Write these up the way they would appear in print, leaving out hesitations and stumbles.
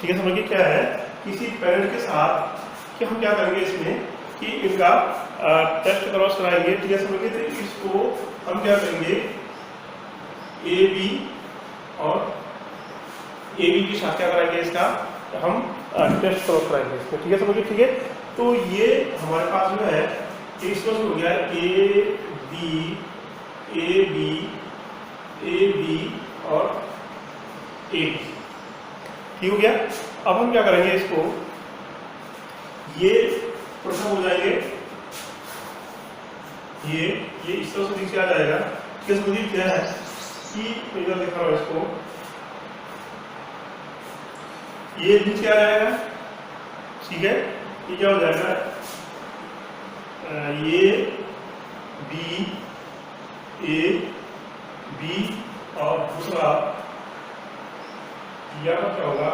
ठीक है, समझिए क्या है, किसी पेरेंट के साथ कि हम क्या करेंगे इसमें कि इनका टेस्ट क्रॉस कराएंगे। ठीक है, समझिए, तो इसको हम क्या करेंगे, ए बी और ए बी के साथ क्या कराएंगे, इसका हम टेस्ट क्रॉस कराएंगे इसमें। ठीक है, समझिए। ठीक है, तो ये हमारे पास जो है इसमें हो गया ए बी और ए बी, ठीक हो गया। अब हम क्या करेंगे, इसको ये प्रथम हो जाएंगे, ये इस तरह से नीचे आ जाएगा। किस मुझे क्या है कि इधर लिखा हुआ इसको, ये नीचे आ जाएगा। ठीक है, ये क्या हो जाएगा, ये बी ए बी और दूसरा यहाँ पर क्या होगा,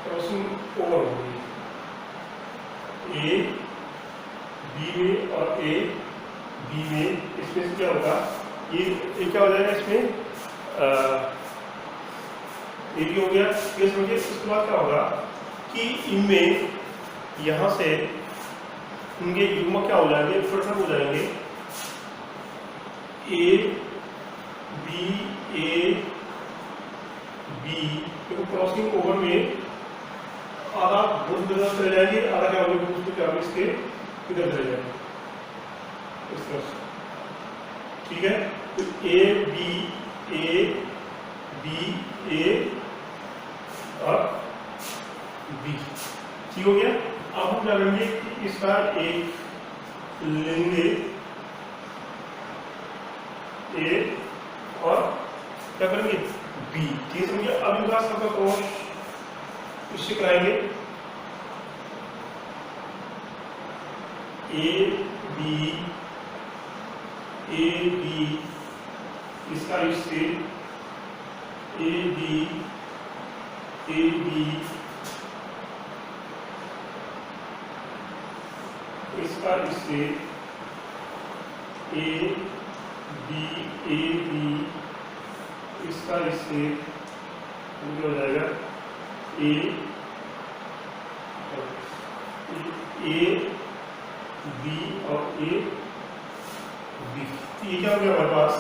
क्रॉसिंग ओवर होगी ए बी में और ए बी में। इसमें क्या होगा, ये क्या हो जाएगा, इसमें ए बी हो गया। ये समझिए, इसके बाद क्या होगा कि इनमें यहाँ से इनके युग्म क्या हो जाएंगे, पृथक हो जाएंगे, ए बी क्रॉसिंग ओवर में आधा बहुत इधर चले जाएंगे, आधा क्या होगा क्या इसके इधर चले जाएंगे इस तरह से। ठीक है, तो ए और बी, ठीक हो गया। अब हम क्या करेंगे कि इसका एक लेंगे ए और क्या करेंगे बी, ठीक है। अब इनका सबका क्रॉस इससे कराएंगे, ए बी इसका इससे ए बी इसका इससे ए बी इसका इससे हो जाएगा ए बी और ए बी। ये क्या हो गया हमारे पास,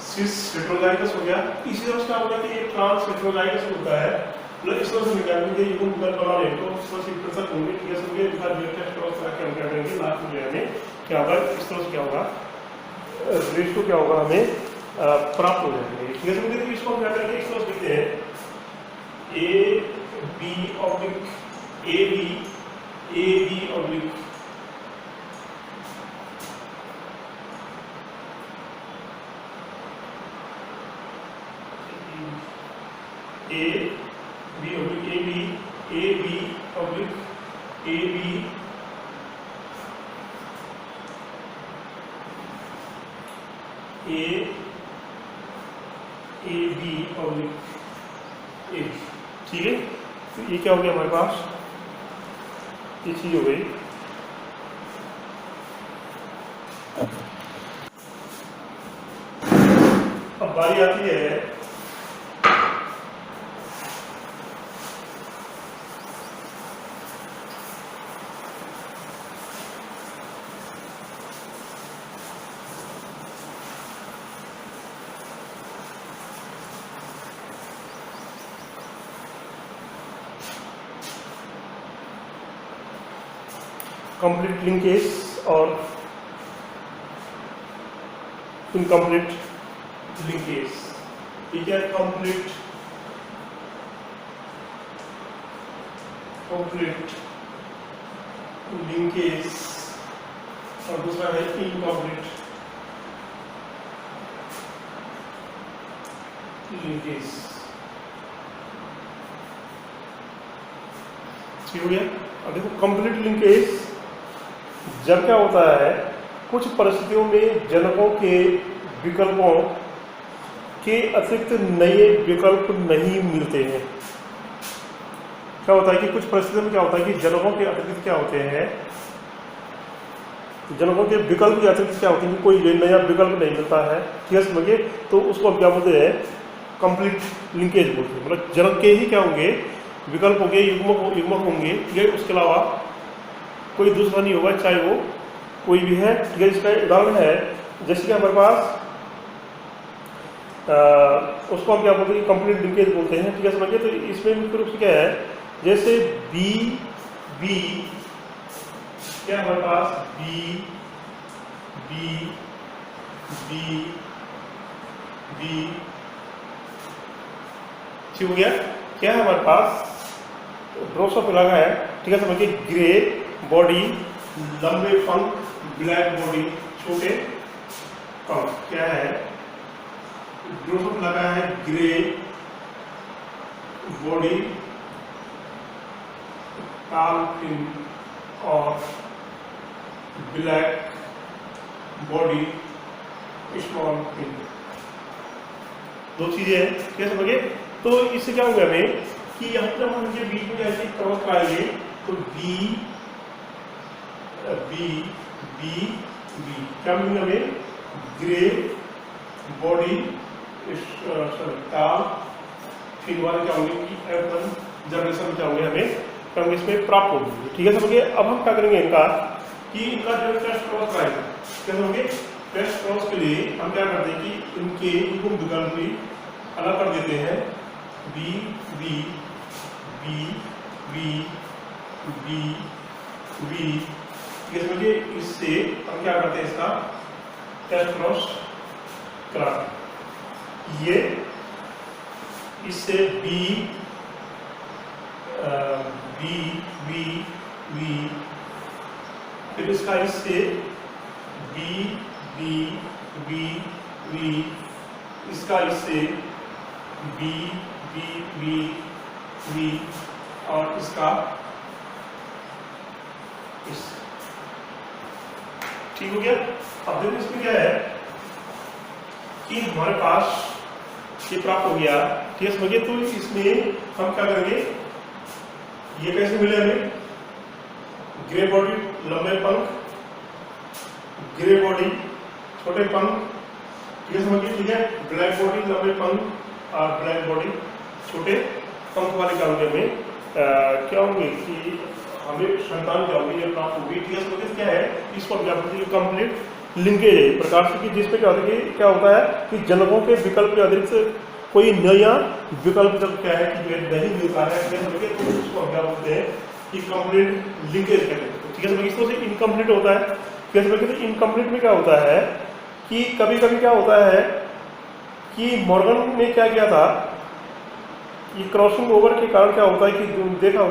सिस हेटेरोजाइगस हो गया। इसी तरह क्या होगा कि ये ट्रांस हेटेरोजाइगस होता है, मतलब इस तरह से निकालेंगे युग्म बना लें तो इस तरह से पृथक होंगे। ठीक है, समझिए, इनका टेस्ट क्रॉस करा के हम क्या करेंगे, लास्ट में क्या होगा, इस तरह से क्या होगा, रेशियो क्या होगा हमें प्राप्त हो जाएंगे। ठीक है, समझिए, इसको हम क्या करेंगे, इस तरह से लिखते हैं A B oblique A B oblique A B oblique A B oblique A B oblique A, ठीक है। तो ये क्या हो गया हमारे पास, ये चीज हो गई। अब बारी आती है कंप्लीट लिंकेज और इनकम्प्लीट लिंकेज। ठीक है, कंप्लीट लिंकेज और दूसरा है इनकम्प्लीट लिंकेज। ठीक हो गया। अब देखो, कंप्लीट लिंकेज जब क्या होता है, कुछ परिस्थितियों में जनकों के विकल्पों के अतिरिक्त नए विकल्प नहीं मिलते हैं। क्या होता है कि कुछ परिस्थितियों में क्या होता है कि जनकों के अतिरिक्त क्या होते हैं, जनकों के विकल्प के अतिरिक्त क्या होते हैं, कोई नया विकल्प नहीं मिलता है। ठीक है, समझिए, तो उसको हम क्या बोलते हैं, कंप्लीट लिंकेज बोलते हैं। मतलब जनक के ही क्या होंगे विकल्प होंगे, युग्मक होंगे, ठीक है, उसके अलावा कोई दूसरा नहीं होगा, चाहे वो कोई भी है, ठीक है। इसका उदाहरण है जैसे कि हमारे पास उसको हम क्या बोलते हैं, कंप्लीट लिंकेज बोलते हैं, ठीक है, समझिए। तो इसमें मुख्य रूप से क्या है, जैसे बी बी क्या हमारे पास बी बी बी बी, ठीक हो गया। क्या है हमारे पास, ड्रॉप्स ऑफ लगा है, ठीक है, समझिए। ग्रे बॉडी, लंबे पंख, ब्लैक बॉडी, छोटे पंख, क्या है, ड्रॉप्स ऑफ लगा है ग्रे बॉडी, टाल फिन और ब्लैक बॉडी, स्मॉल फिन, दो चीजें हैं, क्या समझिए। तो इससे क्या होगा हमें कि यहाँ पर हम ये बीच में ऐसे क्रॉस कराएंगे तो बी बी बी बी क्या मिलेगा हमें, ग्रे बॉडी टाल फिन वाले क्या होंगे कि F1 जनरेशन क्या होंगे हमें क्रम इसमें प्राप्त होगी, ठीक है, समझिए। अब हम क्या करेंगे इनका कि इनका जो टेस्ट क्रॉस कराएंगे, क्या समझिए। टेस्ट क्रॉस के लिए हम क्या करते हैं कि इनके इनको विकल्प भी अलग कर देते हैं, B B B B B B, ये समझिए। इससे हम क्या करते हैं, इसका टेस्ट क्रॉस कराते हैं। ये इससे बी बी बी बी, फिर इसका इससे बी बी बी बी, इसका इससे बी बी बी बी, और इसका इस, ठीक हो गया। अब देखो इसमें क्या है कि हमारे पास ये प्राप्त हो गया, ठीक है, समझिए। तो इसमें हम क्या करेंगे, ये कैसे मिले हमें, ग्रे बॉडी लंबे पंख, ग्रे बॉडी छोटे पंख, ठीक है, समझिए, ठीक है। ब्लैक बॉडी लंबे पंख और ब्लैक बॉडी छोटे पंख वाले क्या होंगे हमें क्या होंगे कि हमें संतान क्या होगी, ये प्राप्त होगी, ठीक है, समझिए। क्या है, इसको हम क्या बोलते हैं, कंप्लीट लिंकेज है प्रकार से, कि जिसमें क्या होता है कि क्या होता है कि जनकों के विकल्प के अतिरिक्त कोई नया विकल्प जब क्या है कि नहीं मिलता है, तो उसको हम क्या बोलते हैं कि कंप्लीट लिंकेज कहते हैं, ठीक है, समझिए। इसको से इनकम्प्लीट होता है, ठीक है, समझिए। इनकम्प्लीट में क्या होता है कि कभी कभी क्या होता है कि मॉर्गन ने क्या किया था, ये क्रॉसिंग ओवर के कारण क्या होता है कि देखा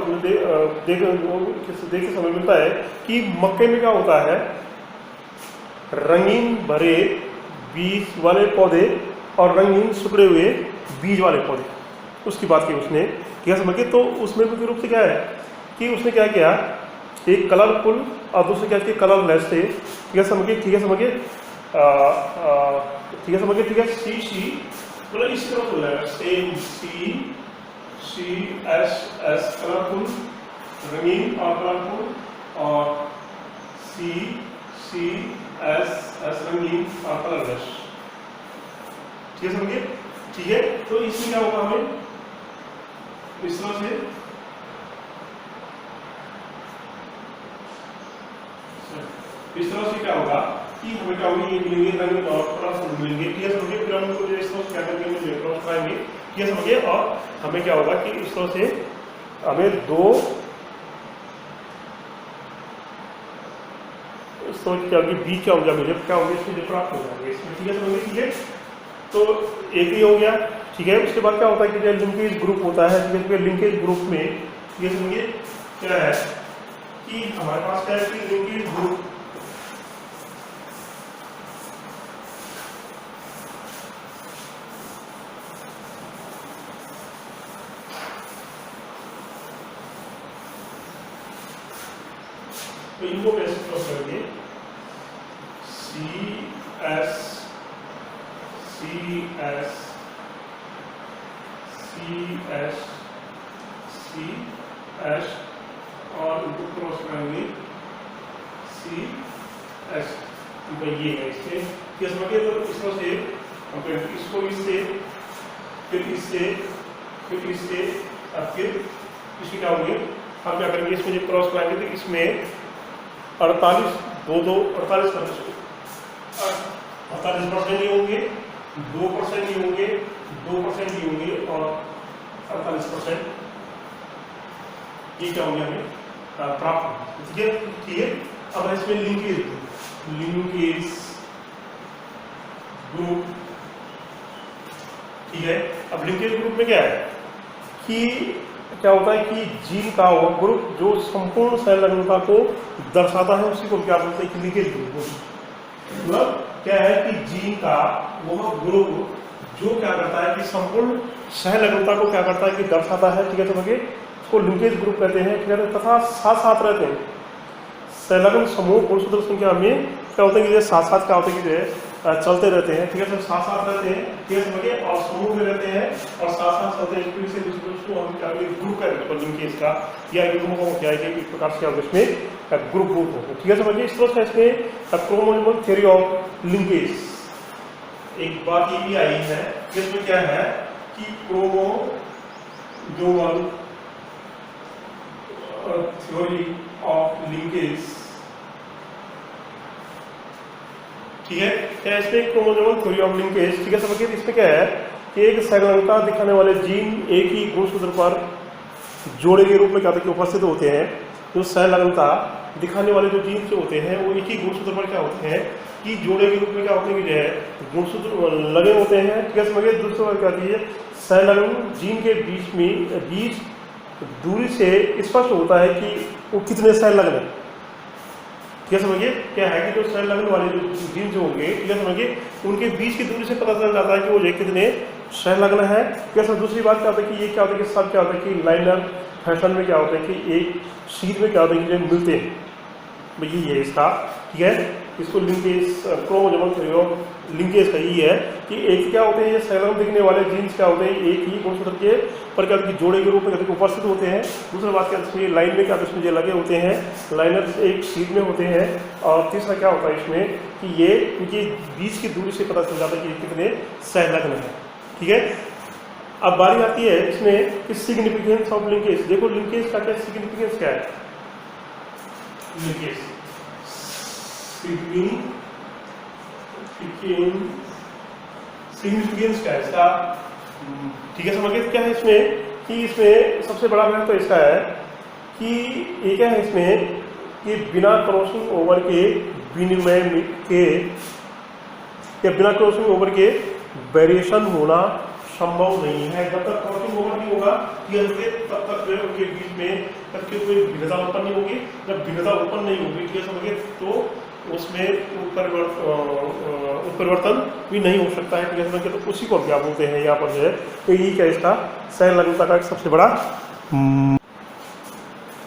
देख समझ मिलता है कि मक्के में क्या होता है, रंगीन भरे बीज वाले पौधे और रंगीन सुखड़े हुए बीज वाले पौधे, उसकी बात की उसने, ठीक है, समझिए। तो उसमें मुख्य रूप से क्या है कि उसने क्या किया, एक कलरफुल और दूसरे क्या किया कलरलेस थे, ठीक है, समझिए, ठीक है, समझिए, ठीक है, समझिए, ठीक है। सी सी मतलब इसी तरह हो जाएगा, सेम सी सी एस एस कलरफुल रंगीन और कलरफुल, और सी सी एस एस रंगीन और कलरलेस, ठीक है, समझिए, ठीक है। तो इसमें क्या होगा हमें इस तरह से क्या होगा कि हमें क्या होगी, ये मिलेंगे रंग और कलरफुल मिलेंगे, ठीक है, समझिए। फिर हम इनको इस तरह से क्या करके हमें क्रॉस कराएंगे, ठीक है, समझिए। और हमें क्या होगा कि इस तरह से हमें दो इस तरह क्या होगी, बीच क्या होगा मुझे क्या होगा, इसमें प्राप्त हो जाएंगे इसमें, ठीक है, समझिए, ठीक है। तो एक ही हो गया, ठीक है। उसके बाद क्या होता है कि लिंकेज ग्रुप होता है, ठीक है। लिंकेज ग्रुप में ये समझिए क्या है कि हमारे पास क्या है कि लिंकेज ग्रुप तो इनको कैसे क्रॉस करेंगे, C S C S C S C S और इनको क्रॉस करेंगे सी एस, ये है इससे क्या समझिए। तो इस तरह से हम इसको इससे फिर इससे फिर इससे और फिर इसमें क्या होंगे, हम क्या करेंगे, इसमें जब क्रॉस कराएंगे तो इसमें 48 2 2 48% ही होंगे, 2% ही होंगे, 2% ही होंगे और 48% ये क्या होंगे हमें प्राप्त। ठीक है, ठीक है। अब इसमें लिंकेज ग्रुप, ठीक है। अब लिंकेज ग्रुप में क्या है कि क्या होता है कि जीन का वो ग्रुप जो संपूर्ण सेल लग्नता को दर्शाता है उसी को क्या बोलते हैं कि लिंकेज ग्रुप। मतलब क्या है कि जीन का वो ग्रुप जो क्या करता है कि संपूर्ण सेल लग्नता को क्या करता है कि दर्शाता है, ठीक है, तो उसको लिंकेज ग्रुप कहते हैं, ठीक है। तथा साथ साथ रहते हैं संलग्न समूह गुणसूत्र संख्या में क्या होता है कि साथ साथ क्या होता है कि चलते रहते हैं, ठीक है, सब साथ साथ रहते हैं, ठीक है, समझिए, और समूह में रहते हैं और साथ साथ चलते हैं, एक से दूसरे को हम क्या ग्रुप कहते हैं लिंकेज का, या युग्म को क्या है कि एक प्रकार से क्या होगा इसमें ग्रुप होते हैं, ठीक है, समझिए। इस तरह से इसमें क्रोमोसोमल थ्योरी ऑफ लिंकेज एक बात ये भी आई है, जिसमें क्या है कि क्रोमोसोमल थ्योरी ऑफ लिंकेज, ठीक है, क्या इसमें क्रोमोसोमल थ्योरी ऑफ लिंकेज, ठीक है, समझिए। इसमें क्या है कि एक संलग्नता दिखाने वाले जीन एक ही गुणसूत्र पर जोड़े के रूप में क्या होता है कि उपस्थित होते हैं। जो संलग्नता दिखाने वाले जो जीन जो होते हैं वो एक ही गुणसूत्र पर क्या होते हैं कि जोड़े के रूप में क्या होते हैं कि जो है गुणसूत्र लगे होते हैं, ठीक है, समझिए। दूसरी बात क्या होती है, संलग्न जीन के बीच दूरी से स्पष्ट होता है कि वो कितने संलग्न है, ठीक है, समझिए। क्या है कि जो संलग्न वाले जो जीन जो होंगे, ठीक है, समझिए, उनके बीच की दूरी से पता चल जाता है कि वो जो कितने संलग्न है, ठीक है। दूसरी बात क्या होता है कि ये क्या होता है कि सब क्या होता है कि लाइनर फैशन में क्या होता है कि एक शीट में क्या होता है कि मिलते हैं, यही है इसका, ठीक है। इसको linkage chromosomal theory of linkage का यही है कि एक क्या होते हैं ये संलग्न दिखने वाले जीन्स क्या होते हैं एक ही गुणसूत्र के पर क्या होता है कि जोड़े के रूप में उपस्थित होते हैं। दूसरी बात क्या है लाइन में क्या इसमें ये लगे होते हैं, लाइनर एक शीट में होते हैं। और तीसरा क्या होता है इसमें कि ये इनकी बीच की दूरी से पता चल जाता है कि कितने संलग्न है, ठीक है। अब बारी आती है इसमें कि सिग्निफिकेंस ऑफ लिंकेज। देखो लिंकेज का क्या सिग्निफिकेंस क्या है, लिंकेज सिग्निफिकेंस क्या है इसका, ठीक है, समझिए। क्या है इसमें कि इसमें सबसे बड़ा महत्व तो इसका है कि ये क्या है इसमें कि बिना क्रॉसिंग ओवर के विनिमय के या बिना क्रॉसिंग ओवर के वेरिएशन होना संभव नहीं है। जब तक क्रॉसिंग ओवर नहीं होगा तब तक उनके बीच में तब कोई भिन्नता उत्पन्न नहीं होगी। जब भिन्नता उत्पन्न नहीं होगी, ठीक है, समझिए, तो उसमें उत्परिवर्तन भी नहीं हो सकता है, ठीक है, समझिए। तो उसी को क्या बोलते हैं यहाँ पर जो है, तो यही क्या इसका संलग्नता का सबसे बड़ा।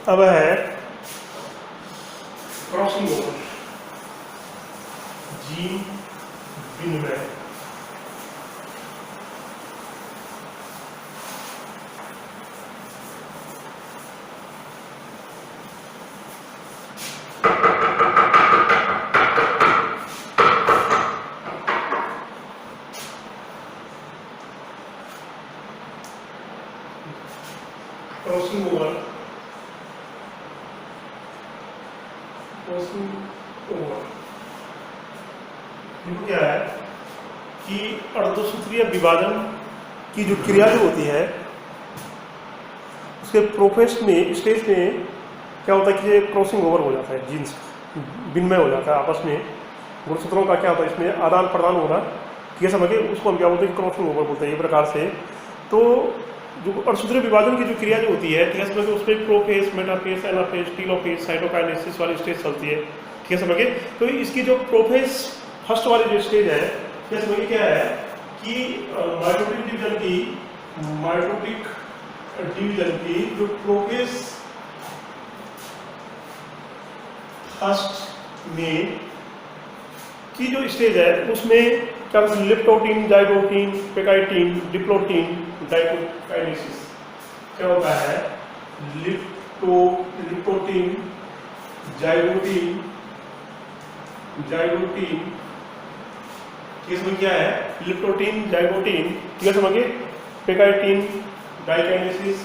अब है क्रॉसिंग ओवर, जीन विनिमय। क्रॉसिंग ओवर देखो क्या है कि अर्धसूत्रीय विभाजन की जो क्रिया जो होती है उसके प्रोसेस में स्टेज में क्या होता है कि ये क्रॉसिंग ओवर हो जाता है, जीन्स विनिमय हो जाता है आपस में, गुणसूत्रों का क्या होता है इसमें आदान प्रदान होना, ठीक है, समझिए। उसको हम क्या बोलते हैं क्रॉसिंग ओवर बोलते हैं ये प्रकार से। तो जो अर्धसूत्रीय विभाजन की जो क्रिया जो होती है, ठीक है, समझिए, उसमें prophase, metaphase, anaphase, telophase, cytokinesis वाली स्टेज चलती है, ठीक है, समझिए। तो इसकी जो प्रोफेज फर्स्ट वाली जो स्टेज है, ठीक है, समझिए, क्या है कि माइटोटिक डिवीजन की जो प्रोफेज फर्स्ट में की जो स्टेज है उसमें क्या लिप्टोटीन, जाइगोटीन, पेकाइटीन, डिप्लोटीन, डाइकोकाइनेसिस क्या होता है, लिप्टोटीन, जाइगोटीन, इसमें क्या है लिप्टोटीन, जाइगोटीन, ठीक है, समझिए, पेकाइटीन, डाइकाइनेसिस,